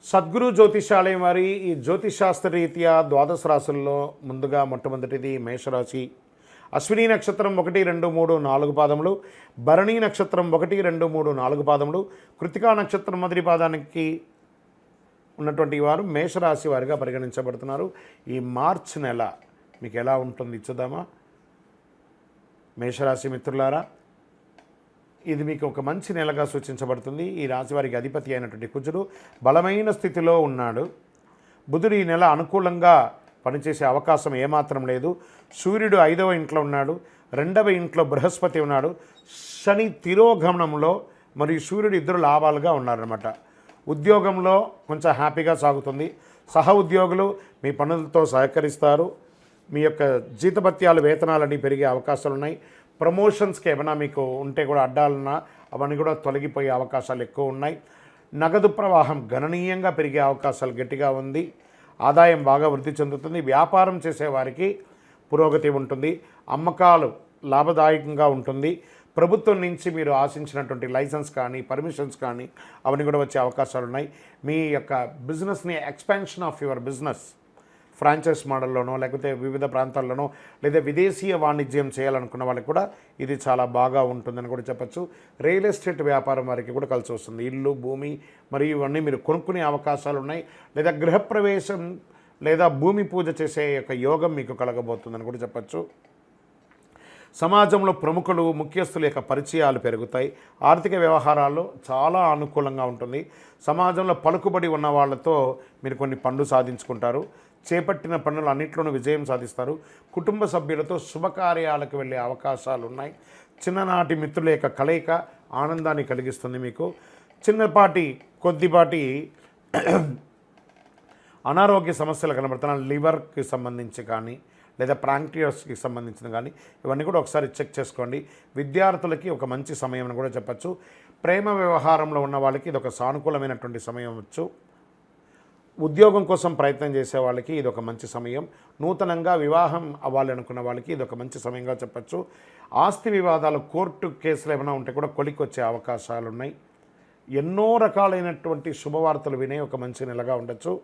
సద్గురు జ్యోతిషాలయం వారి ఈ జ్యోతిషాస్త్ర రీత్యా ద్వాదశ రాశుల్లో ముందుగా మొట్టమొదటిది మేషరాశి. అశ్విని నక్షత్రం 1, 2, 3, 4 పాదములు, భరణి నక్షత్రం 1, 2, 3, 4 పాదములు, కృతికా నక్షత్రం మొదటి పాదానికి ఉన్నటువంటి వారు మేషరాశి వారిగా పరిగణించబడుతున్నారు. ఈ మార్చ్ నెల మీకు ఎలా ఉంటుంది చూద్దామా. మేషరాశి మిత్రులారా, ఇది మీకు ఒక మంచి నెలగా సూచించబడుతుంది. ఈ రాశి వారికి అధిపతి అయినటువంటి కుజుడు బలమైన స్థితిలో ఉన్నాడు. బుధుడు ఈ నెల అనుకూలంగా పనిచేసే అవకాశం ఏమాత్రం లేదు. సూర్యుడు 5వ ఇంట్లో ఉన్నాడు, 2వ ఇంట్లో బృహస్పతి ఉన్నాడు. శని తిరోగమనంలో మరియు సూర్యుడు ఇద్దరు లాభాలుగా ఉన్నారన్నమాట. ఉద్యోగంలో కొంచెం హ్యాపీగా సాగుతుంది. సహ ఉద్యోగులు మీ పనులతో సహకరిస్తారు. మీ యొక్క జీతభత్యాలు వేతనాలన్నీ పెరిగే అవకాశాలు ఉన్నాయి. ప్రమోషన్స్కి ఏమైనా మీకు ఉంటే కూడా అడ్డాలున్నా అవన్నీ కూడా తొలగిపోయే అవకాశాలు ఎక్కువ ఉన్నాయి. నగదు ప్రవాహం గణనీయంగా పెరిగే అవకాశాలు గట్టిగా ఉంది. ఆదాయం బాగా వృద్ధి చెందుతుంది. వ్యాపారం చేసేవారికి పురోగతి ఉంటుంది. అమ్మకాలు లాభదాయకంగా ఉంటుంది. ప్రభుత్వం నుంచి మీరు ఆశించినటువంటి లైసెన్స్ కానీ పర్మిషన్స్ కానీ అవన్నీ కూడా వచ్చే అవకాశాలు ఉన్నాయి. మీ యొక్క బిజినెస్ని expansion of your business franchise మోడల్లోనో లేకపోతే వివిధ ప్రాంతాల్లోనో లేదా విదేశీయ వాణిజ్యం చేయాలనుకున్న వాళ్ళకి కూడా ఇది చాలా బాగా ఉంటుందని కూడా చెప్పచ్చు. రియల్ ఎస్టేట్ వ్యాపారం వారికి కూడా కలిసి వస్తుంది. ఇల్లు, భూమి మరియు ఇవన్నీ మీరు కొనుక్కునే అవకాశాలు ఉన్నాయి. లేదా గృహప్రవేశం లేదా భూమి పూజ చేసే యొక్క యోగం మీకు కలగబోతుందని కూడా చెప్పచ్చు. సమాజంలో ప్రముఖులు, ముఖ్యస్తుల యొక్క పరిచయాలు పెరుగుతాయి. ఆర్థిక వ్యవహారాల్లో చాలా అనుకూలంగా ఉంటుంది. సమాజంలో పలుకుబడి ఉన్న వాళ్ళతో మీరు కొన్ని పనులు సాధించుకుంటారు. చేపట్టిన పనులు అన్నింటిలోనూ విజయం సాధిస్తారు. కుటుంబ సభ్యులతో శుభకార్యాలకు వెళ్ళే అవకాశాలు ఉన్నాయి. చిన్ననాటి మిత్రుల యొక్క కలయిక ఆనందాన్ని కలిగిస్తుంది. మీకు కొద్దిపాటి అనారోగ్య సమస్యలు కనబడుతున్నాయి. లివర్కి సంబంధించి కానీ లేదా ప్రాంక్టియస్కి సంబంధించిన కానీ ఇవన్నీ కూడా ఒకసారి చెక్ చేసుకోండి. విద్యార్థులకి ఒక మంచి సమయం అని కూడా చెప్పచ్చు. ప్రేమ వ్యవహారంలో ఉన్న వాళ్ళకి ఇది ఒక సానుకూలమైనటువంటి సమయం అవచ్చు. ఉద్యోగం కోసం ప్రయత్నం చేసే వాళ్ళకి ఇది ఒక మంచి సమయం. నూతనంగా వివాహం అవ్వాలి అనుకున్న వాళ్ళకి ఇది ఒక మంచి సమయంగా చెప్పచ్చు. ఆస్తి వివాదాలు, కోర్టు కేసులు ఏమైనా ఉంటే కూడా కొలిక్కొచ్చే అవకాశాలు ఉన్నాయి. ఎన్నో రకాలైనటువంటి శుభవార్తలు వినే ఒక మంచి నెలగా ఉండొచ్చు.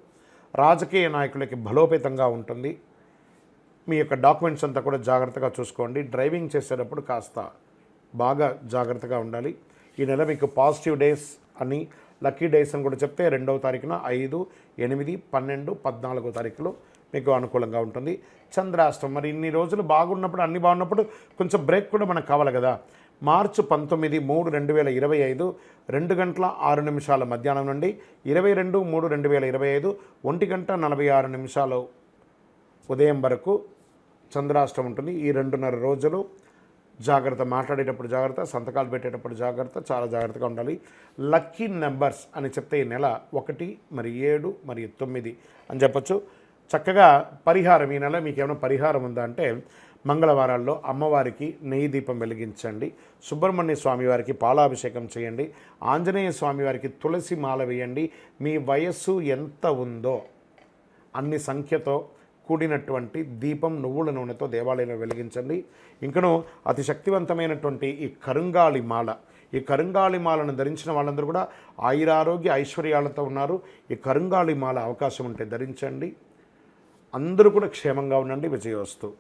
రాజకీయ నాయకులకి బలోపేతంగా ఉంటుంది. మీ యొక్క డాక్యుమెంట్స్ అంతా కూడా జాగ్రత్తగా చూసుకోండి. డ్రైవింగ్ చేసేటప్పుడు కాస్త బాగా జాగ్రత్తగా ఉండాలి. ఈ నెల మీకు పాజిటివ్ డేస్ అని, లక్కీ డేస్ అని కూడా చెప్తే 2వ తారీఖున 5, 8, 12, 14 తారీఖులో మీకు అనుకూలంగా ఉంటుంది. చంద్రాష్టమం మరి ఇన్ని రోజులు బాగున్నప్పుడు అన్ని బాగున్నప్పుడు కొంచెం బ్రేక్ కూడా మనకు కావాలి కదా. మార్చి 19, 3, 2025 2 గంటల 6 నిమిషాల మధ్యాహ్నం నుండి 22, 3, 2025 1 గంట 46 నిమిషాలు ఉదయం వరకు చంద్రాష్టమం ఉంటుంది. ఈ 2.5 రోజులు జాగ్రత్త. మాట్లాడేటప్పుడు జాగ్రత్త, సంతకాలు పెట్టేటప్పుడు జాగ్రత్త, చాలా జాగ్రత్తగా ఉండాలి. లక్కీ నెంబర్స్ అని చెప్తే ఈ నెల 1, 7 మరియు 9 అని చెప్పచ్చు. చక్కగా పరిహారం, ఈ నెల మీకు ఏమైనా పరిహారం ఉందా అంటే మంగళవారాల్లో అమ్మవారికి నెయ్యి దీపం వెలిగించండి. సుబ్రహ్మణ్య స్వామి వారికి పాలాభిషేకం చేయండి. ఆంజనేయ స్వామి వారికి తులసి మాల వేయండి. మీ వయస్సు ఎంత ఉందో అన్ని సంఖ్యతో కూడినటువంటి దీపం నువ్వుల నూనెతో దేవాలయంలో వెలిగించండి. ఇంకనూ అతి శక్తివంతమైనటువంటి ఈ కరుంగాళి మాలను ధరించిన వాళ్ళందరూ కూడా ఆయురారోగ్య ఐశ్వర్యాలతో ఉన్నారు. ఈ కరుంగాళి మాల అవకాశం ఉంటే ధరించండి. అందరూ కూడా క్షేమంగా ఉండండి. విజయోస్తు.